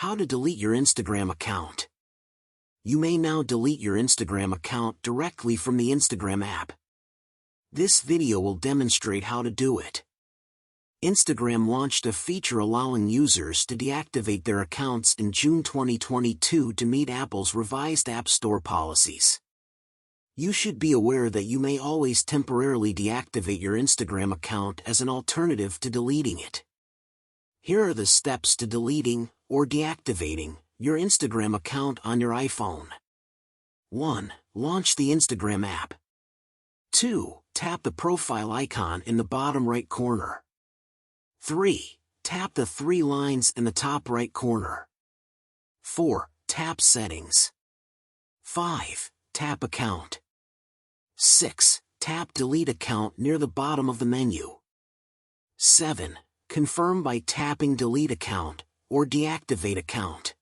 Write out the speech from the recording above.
How to delete your Instagram account. You may now delete your Instagram account directly from the Instagram app. This video will demonstrate how to do it. Instagram launched a feature allowing users to deactivate their accounts in June 2022 to meet Apple's revised App Store policies. You should be aware that you may always temporarily deactivate your Instagram account as an alternative to deleting it. Here are the steps to deleting or deactivating your Instagram account on your iPhone. 1. Launch the Instagram app. 2. Tap the profile icon in the bottom right corner. 3. Tap the three lines in the top right corner. 4. Tap Settings. 5. Tap Account. 6. Tap Delete Account near the bottom of the menu. 7. Confirm by tapping Delete Account or Deactivate Account.